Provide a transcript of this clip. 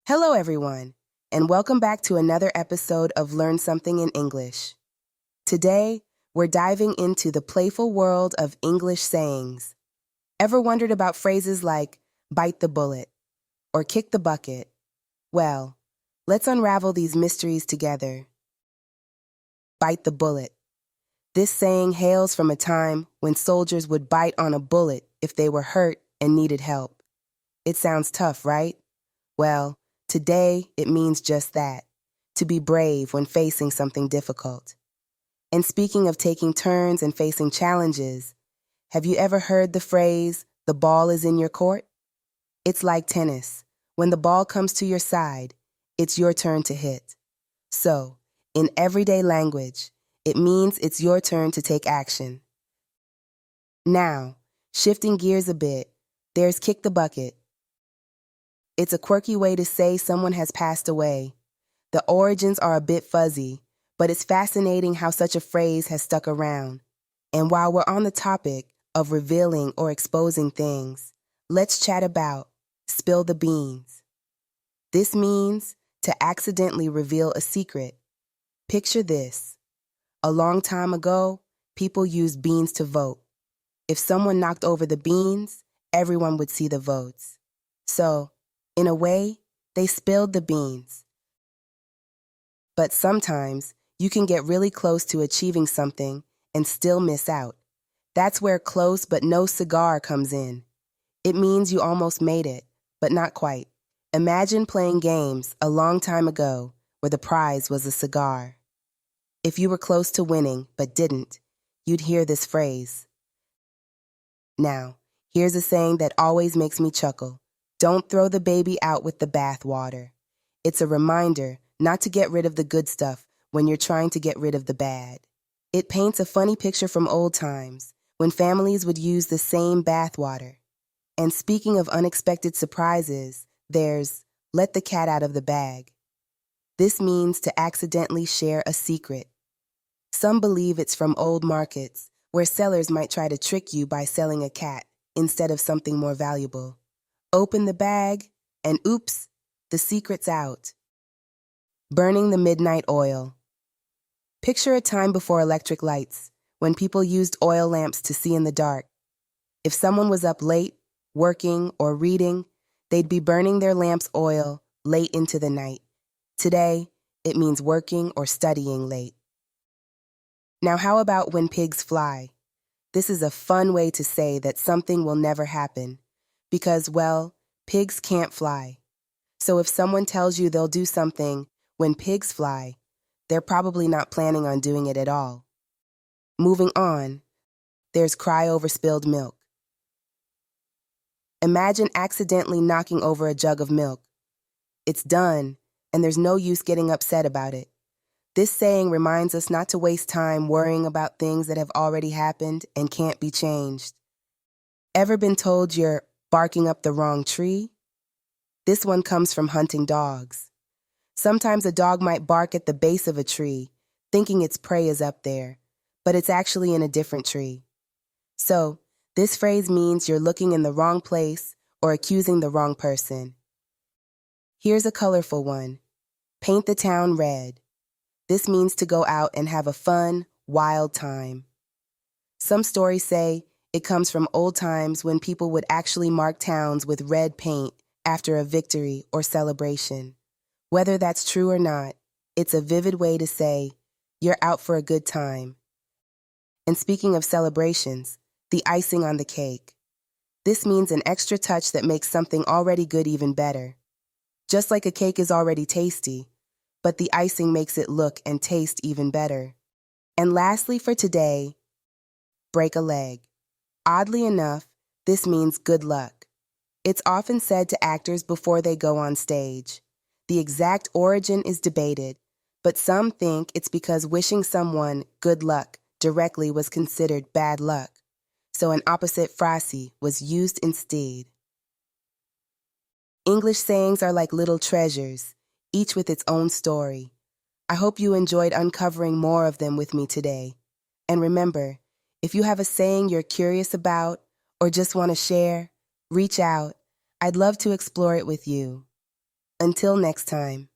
Hello, everyone, and welcome back to another episode of Learn Something in English. Today, we're diving into the playful world of English sayings. Ever wondered about phrases like bite the bullet or kick the bucket? Well, let's unravel these mysteries together. Bite the bullet. This saying hails from a time when soldiers would bite on a bullet if they were hurt and needed help. It sounds tough, right? Well, today it means just that, to be brave when facing something difficult. And speaking of taking turns and facing challenges, have you ever heard the phrase, the ball is in your court? It's like tennis. When the ball comes to your side, it's your turn to hit. So, in everyday language, it means it's your turn to take action. Now, shifting gears a bit, there's kick the bucket. It's a quirky way to say someone has passed away. The origins are a bit fuzzy, but it's fascinating how such a phrase has stuck around. And while we're on the topic of revealing or exposing things, let's chat about spill the beans. This means to accidentally reveal a secret. Picture this. A long time ago, people used beans to vote. If someone knocked over the beans, everyone would see the votes. So, in a way, they spilled the beans. But sometimes, you can get really close to achieving something and still miss out. That's where close but no cigar comes in. It means you almost made it, but not quite. Imagine playing games a long time ago where the prize was a cigar. If you were close to winning but didn't, you'd hear this phrase. Now, here's a saying that always makes me chuckle. Don't throw the baby out with the bathwater. It's a reminder not to get rid of the good stuff when you're trying to get rid of the bad. It paints a funny picture from old times when families would use the same bathwater. And speaking of unexpected surprises, there's let the cat out of the bag. This means to accidentally share a secret. Some believe it's from old markets, where sellers might try to trick you by selling a cat instead of something more valuable. Open the bag, and oops, the secret's out. Burning the midnight oil. Picture a time before electric lights, when people used oil lamps to see in the dark. If someone was up late, working, or reading, they'd be burning their lamp's oil late into the night. Today, it means working or studying late. Now, how about when pigs fly? This is a fun way to say that something will never happen. Because, well, pigs can't fly. So if someone tells you they'll do something when pigs fly, they're probably not planning on doing it at all. Moving on, there's cry over spilled milk. Imagine accidentally knocking over a jug of milk. It's done, and there's no use getting upset about it. This saying reminds us not to waste time worrying about things that have already happened and can't be changed. Ever been told you're barking up the wrong tree? This one comes from hunting dogs. Sometimes a dog might bark at the base of a tree, thinking its prey is up there, but it's actually in a different tree. So, this phrase means you're looking in the wrong place or accusing the wrong person. Here's a colorful one. Paint the town red. This means to go out and have a fun, wild time. Some stories say it comes from old times when people would actually mark towns with red paint after a victory or celebration. Whether that's true or not, it's a vivid way to say you're out for a good time. And speaking of celebrations, the icing on the cake. This means an extra touch that makes something already good even better. Just like a cake is already tasty, but the icing makes it look and taste even better. And lastly for today, break a leg. Oddly enough, this means good luck. It's often said to actors before they go on stage. The exact origin is debated, but some think it's because wishing someone good luck directly was considered bad luck, so an opposite phrase was used instead. English sayings are like little treasures, each with its own story. I hope you enjoyed uncovering more of them with me today. And remember, if you have a saying you're curious about or just want to share, reach out. I'd love to explore it with you. Until next time.